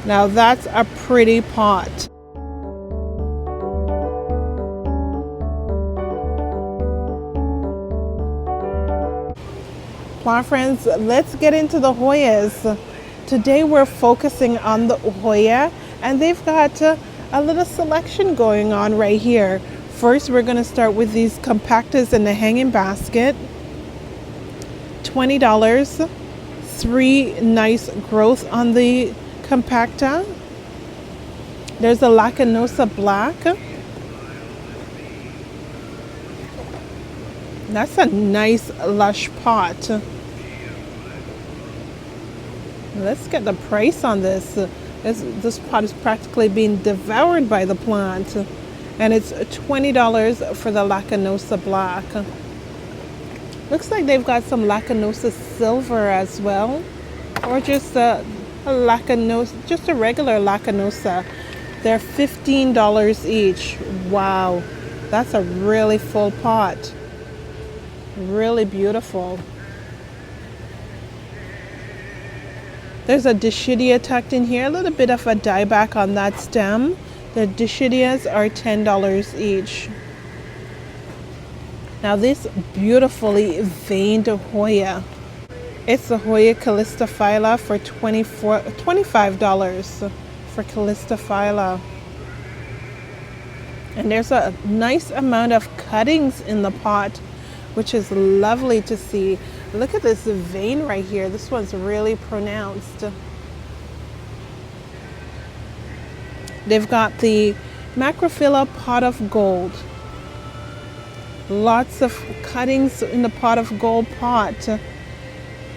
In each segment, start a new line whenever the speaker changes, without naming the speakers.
Now that's a pretty pot. Plant friends, let's get into the Hoyas. Today we're focusing on the Hoya, and they've got a little selection going on right here. First, we're going to start with these compactas in the hanging basket. $20. 3 nice growth on the compacta. There's a Lacanosa Black. That's a nice lush pot. Let's get the price on this. This pot is practically being devoured by the plant. And it's $20 for the Lacanosa Black. Looks like they've got some Lacanosa Silver as well. Or just a Lacanosa, just a regular Lacanosa. They're $15 each. Wow, that's a really full pot. Really beautiful. There's a Dischidia tucked in here. A little bit of a dieback on that stem. The Dischidias are $10 each. Now this beautifully veined Hoya. It's the Hoya Calistophylla for $25 for Calistophylla. And there's a nice amount of cuttings in the pot, which is lovely to see. Look at this vein right here. This one's really pronounced. They've got the Macrophylla Pot of Gold. Lots of cuttings in the Pot of Gold pot.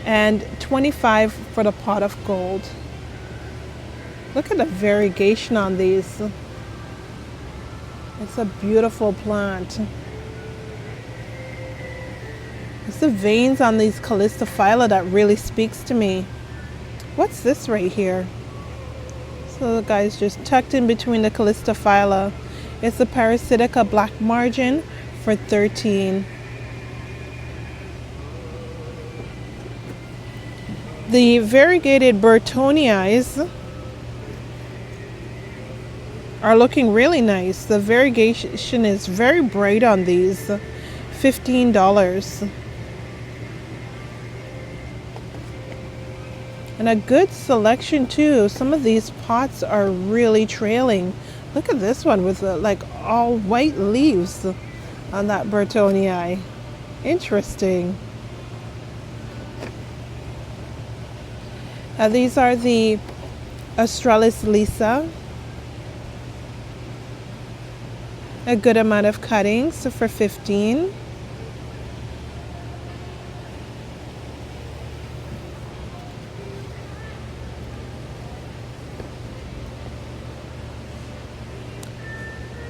And $25 for the Pot of Gold. Look at the variegation on these. It's a beautiful plant. It's the veins on these Calistophylla that really speaks to me. What's this right here? So the guy's just tucked in between the Calistophylla. It's a Parasitica Black Margin for $13. The variegated Burtoniis are looking really nice. The variegation is very bright on these. $15. And a good selection too. Some of these pots are really trailing. Look at this one with like all white leaves on that Burtonii. Interesting. Now these are the Australis Lisa. A good amount of cuttings for $15.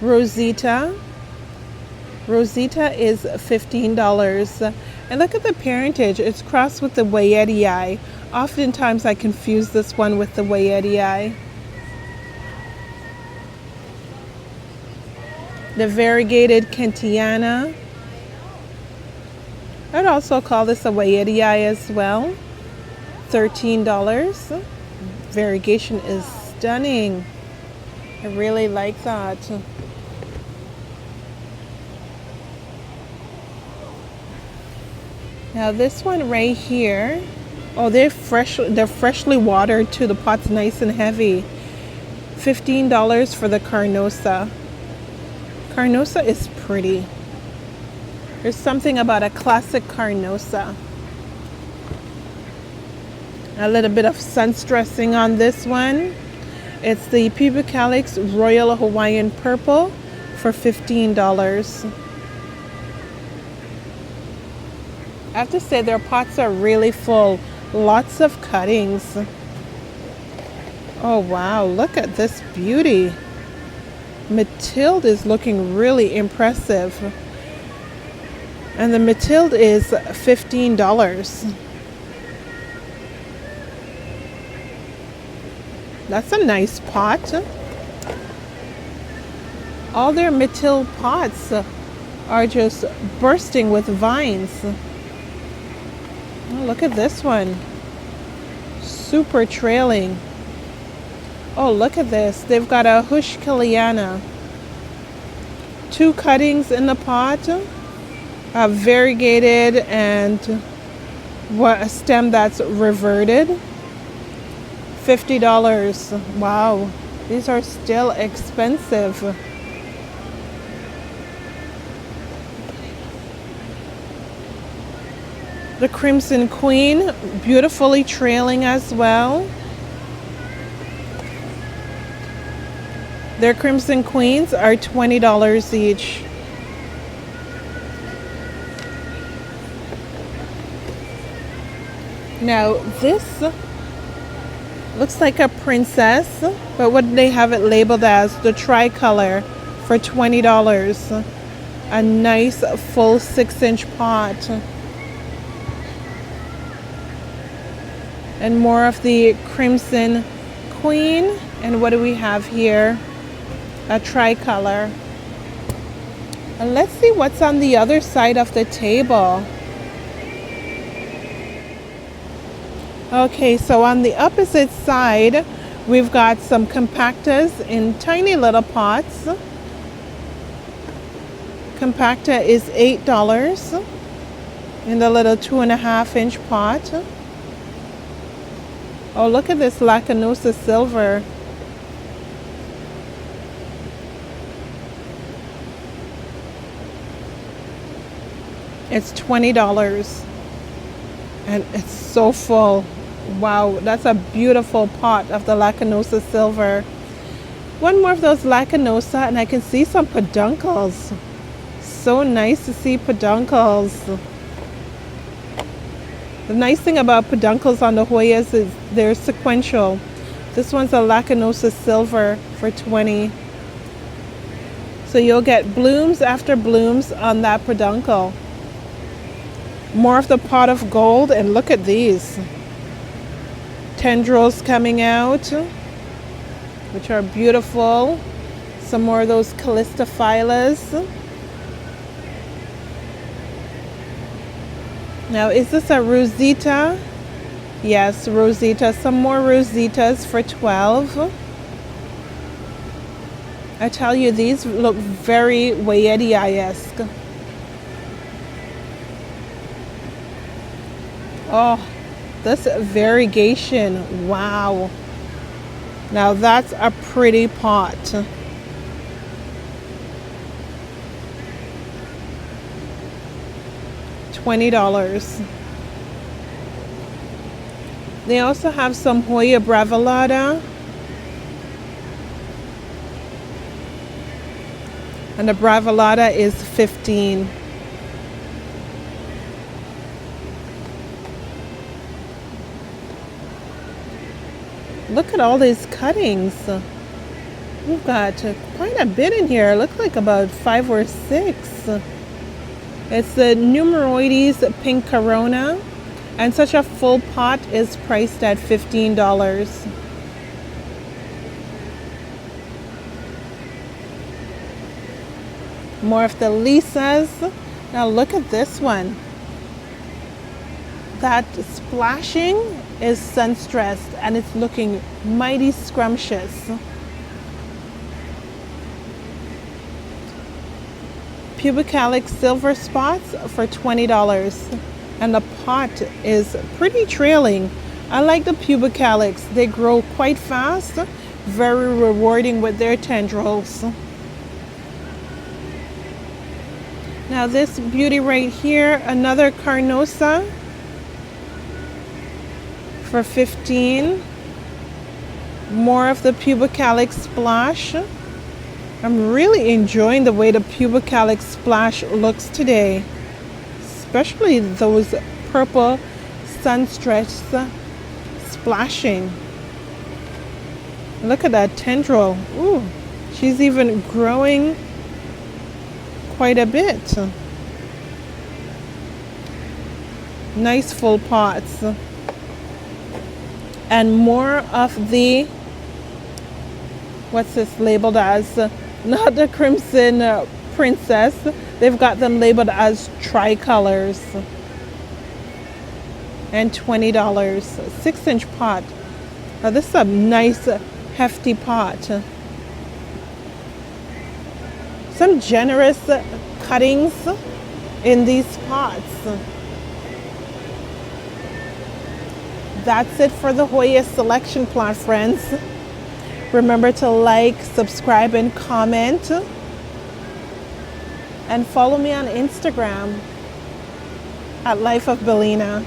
Rosita. Rosita is $15. And look at the parentage. It's crossed with the Wayetii. Oftentimes I confuse this one with the Wayetii. The variegated Kentiana. I'd also call this a Wayetii as well. $13. Variegation is stunning. I really like that. Now this one right here, oh, they're freshly watered too. The pot's nice and heavy. $15 for the Carnosa. Carnosa is pretty. There's something about a classic Carnosa. A little bit of sun stressing on this one. It's the Pubicalix Royal Hawaiian Purple for $15. I have to say their pots are really full. Lots of cuttings. Oh wow, look at this beauty. Mathilde is looking really impressive. And the Mathilde is $15. That's a nice pot. All their Mathilde pots are just bursting with vines. Oh, look at this one. Super trailing. Oh, look at this. They've got a Hush Kiliana. 2 cuttings in the pot. Variegated and a stem that's reverted. $50. Wow. These are still expensive. The Crimson Queen, beautifully trailing as well. Their Crimson Queens are $20 each. Now this looks like a princess, but what they have it labeled as? The tricolor for $20. A nice full 6-inch pot. And more of the Crimson Queen. And what do we have here? A tricolor. And let's see what's on the other side of the table. Okay, so on the opposite side, we've got some compactas in tiny little pots. Compacta is $8 in the little 2.5-inch pot. Oh, look at this Lacanosa silver. It's $20. And it's so full. Wow, that's a beautiful pot of the Lacanosa silver. One more of those Lacanosa, and I can see some peduncles. So nice to see peduncles. The nice thing about peduncles on the Hoyas is they're sequential. This one's a Lacanosa silver for $20. So you'll get blooms after blooms on that peduncle. More of the pot of gold, and look at these. Tendrils coming out, which are beautiful. Some more of those Calistophyllus. Now, is this a Rosita? Yes, Rosita. Some more Rositas for $12. I tell you, these look very Wayetti-esque. Oh, this variegation. Wow. Now that's a pretty pot. $20. They also have some Hoya Bravellata. And the Bravellata is $15. Look at all these cuttings. We've got quite a bit in here. Look like about 5 or 6. It's the Numeroides Pink Corona, and such a full pot is priced at $15. More of the Lisas. Now look at this one. That splashing is sun-stressed, and it's looking mighty scrumptious. Pubicalyx silver spots for $20, and the pot is pretty trailing. I like the Pubicalyx. They grow quite fast, very rewarding with their tendrils. Now this beauty right here, another Carnosa for $15. More of the Pubicalyx splash. I'm really enjoying the way the Pubicalyx splash looks today, especially those purple sun-stretched splashing. Look at that tendril. Ooh, she's even growing quite a bit. Nice full pots. And more of the, what's this labeled as? Not the Crimson Princess. They've got them labeled as tricolors. And $20. 6-inch pot. Now this is a nice hefty pot. Some generous cuttings in these pots. That's it for the Hoya selection plot, friends. Remember to like, subscribe, and comment. And follow me on Instagram at Life of Bellina.